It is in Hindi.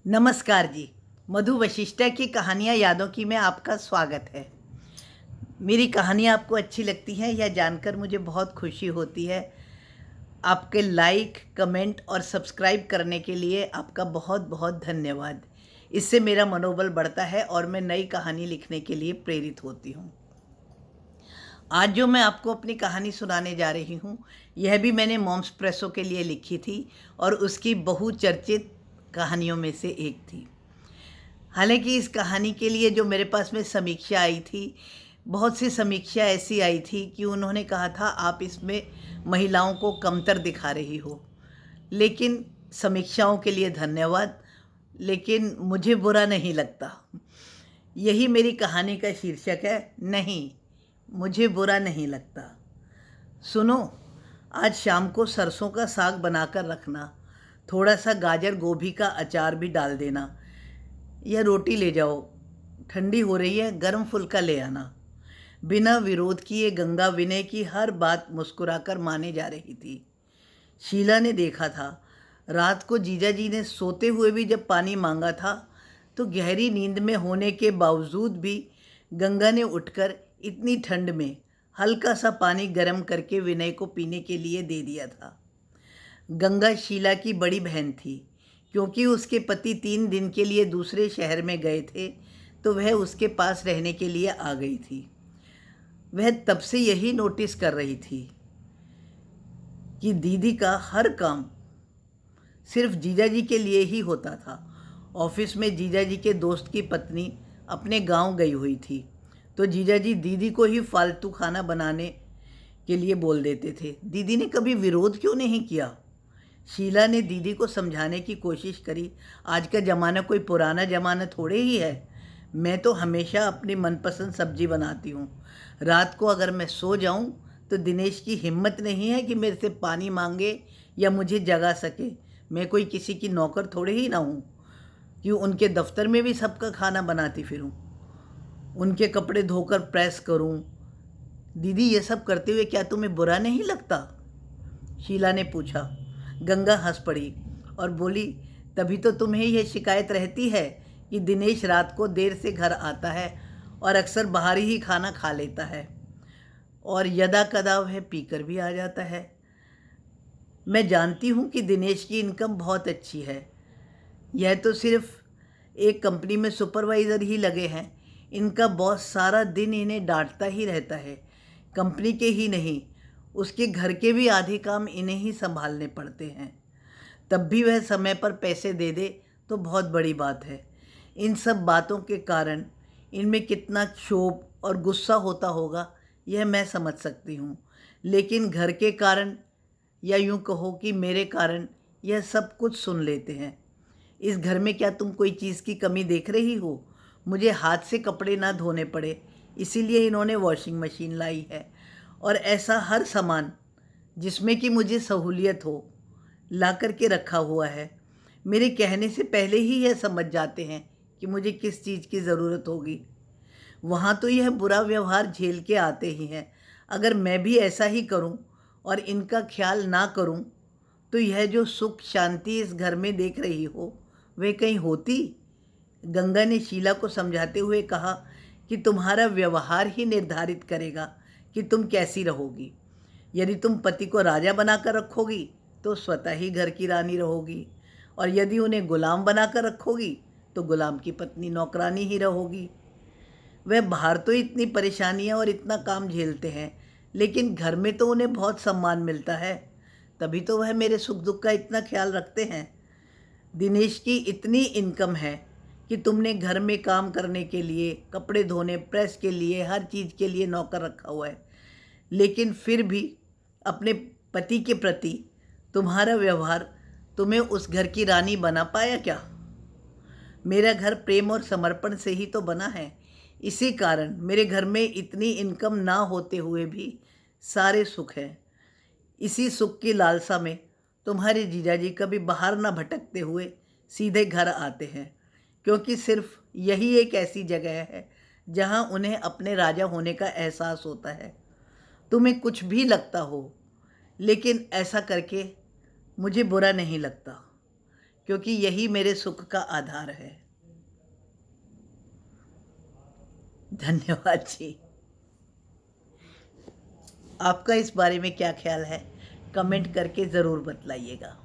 नमस्कार जी। मधु वशिष्ठा की कहानियाँ यादों की में आपका स्वागत है। मेरी कहानियाँ आपको अच्छी लगती हैं यह जानकर मुझे बहुत खुशी होती है। आपके लाइक, कमेंट और सब्सक्राइब करने के लिए आपका बहुत बहुत धन्यवाद। इससे मेरा मनोबल बढ़ता है और मैं नई कहानी लिखने के लिए प्रेरित होती हूँ। आज जो मैं आपको अपनी कहानी सुनाने जा रही हूँ, यह भी मैंने मॉम्स प्रेसो के लिए लिखी थी और उसकी बहुचर्चित कहानियों में से एक थी। हालांकि इस कहानी के लिए जो मेरे पास में समीक्षा आई थी, बहुत सी समीक्षा ऐसी आई थी कि उन्होंने कहा था आप इसमें महिलाओं को कमतर दिखा रही हो। लेकिन समीक्षाओं के लिए धन्यवाद, लेकिन मुझे बुरा नहीं लगता। यही मेरी कहानी का शीर्षक है, नहीं मुझे बुरा नहीं लगता। सुनो, आज शाम को सरसों का साग बनाकर रखना, थोड़ा सा गाजर गोभी का अचार भी डाल देना, या रोटी ले जाओ, ठंडी हो रही है, गर्म फुल्का ले आना। बिना विरोध किए गंगा विनय की हर बात मुस्कुराकर माने जा रही थी। शीला ने देखा था, रात को जीजा जी ने सोते हुए भी जब पानी मांगा था तो गहरी नींद में होने के बावजूद भी गंगा ने उठकर इतनी ठंड में हल्का सा पानी गर्म करके विनय को पीने के लिए दे दिया था। गंगा शीला की बड़ी बहन थी। क्योंकि उसके पति 3 दिन के लिए दूसरे शहर में गए थे तो वह उसके पास रहने के लिए आ गई थी। वह तब से यही नोटिस कर रही थी कि दीदी का हर काम सिर्फ जीजाजी के लिए ही होता था। ऑफिस में जीजाजी के दोस्त की पत्नी अपने गांव गई हुई थी तो जीजाजी दीदी को ही फालतू खाना बनाने के लिए बोल देते थे। दीदी ने कभी विरोध क्यों नहीं किया? शीला ने दीदी को समझाने की कोशिश करी, आज का ज़माना कोई पुराना ज़माना थोड़े ही है। मैं तो हमेशा अपनी मनपसंद सब्जी बनाती हूँ। रात को अगर मैं सो जाऊँ तो दिनेश की हिम्मत नहीं है कि मेरे से पानी मांगे या मुझे जगा सके। मैं कोई किसी की नौकर थोड़े ही ना हूँ कि उनके दफ्तर में भी सबका खाना बनाती फिरूँ, उनके कपड़े धोकर प्रेस करूँ। दीदी, ये सब करते हुए क्या तुम्हें बुरा नहीं लगता? शीला ने पूछा। गंगा हंस पड़ी और बोली, तभी तो तुम्हें यह शिकायत रहती है कि दिनेश रात को देर से घर आता है और अक्सर बाहर ही खाना खा लेता है और यदा कदा वह पीकर भी आ जाता है। मैं जानती हूँ कि दिनेश की इनकम बहुत अच्छी है। यह तो सिर्फ एक कंपनी में सुपरवाइज़र ही लगे हैं। इनका बॉस सारा दिन इन्हें डांटता ही रहता है। कंपनी के ही नहीं, उसके घर के भी आधे काम इन्हें ही संभालने पड़ते हैं। तब भी वह समय पर पैसे दे दे तो बहुत बड़ी बात है। इन सब बातों के कारण इनमें कितना क्षोभ और गुस्सा होता होगा यह मैं समझ सकती हूँ। लेकिन घर के कारण, या यूँ कहो कि मेरे कारण, यह सब कुछ सुन लेते हैं। इस घर में क्या तुम कोई चीज़ की कमी देख रही हो? मुझे हाथ से कपड़े ना धोने पड़े, इसीलिए इन्होंने वॉशिंग मशीन लाई है। और ऐसा हर सामान जिसमें कि मुझे सहूलियत हो ला कर के रखा हुआ है। मेरे कहने से पहले ही यह समझ जाते हैं कि मुझे किस चीज़ की ज़रूरत होगी। वहाँ तो यह बुरा व्यवहार झेल के आते ही हैं। अगर मैं भी ऐसा ही करूँ और इनका ख्याल ना करूँ तो यह जो सुख शांति इस घर में देख रही हो वह कहीं होती? गंगा ने शीला को समझाते हुए कहा कि तुम्हारा व्यवहार ही निर्धारित करेगा कि तुम कैसी रहोगी। यदि तुम पति को राजा बनाकर रखोगी तो स्वतः ही घर की रानी रहोगी, और यदि उन्हें गुलाम बनाकर रखोगी तो गुलाम की पत्नी नौकरानी ही रहोगी। वह बाहर तो इतनी परेशानियां और इतना काम झेलते हैं, लेकिन घर में तो उन्हें बहुत सम्मान मिलता है। तभी तो वह मेरे सुख दुख का इतना ख्याल रखते हैं। दिनेश की इतनी इनकम है कि तुमने घर में काम करने के लिए, कपड़े धोने, प्रेस के लिए, हर चीज़ के लिए नौकर रखा हुआ है। लेकिन फिर भी अपने पति के प्रति तुम्हारा व्यवहार तुम्हें उस घर की रानी बना पाया क्या? मेरा घर प्रेम और समर्पण से ही तो बना है। इसी कारण मेरे घर में इतनी इनकम ना होते हुए भी सारे सुख हैं। इसी सुख की लालसा में तुम्हारे जीजाजी कभी बाहर ना भटकते हुए सीधे घर आते हैं, क्योंकि सिर्फ यही एक ऐसी जगह है जहां उन्हें अपने राजा होने का एहसास होता है। तुम्हें कुछ भी लगता हो, लेकिन ऐसा करके मुझे बुरा नहीं लगता, क्योंकि यही मेरे सुख का आधार है। धन्यवाद जी। आपका इस बारे में क्या ख्याल है, कमेंट करके ज़रूर बतलाइएगा।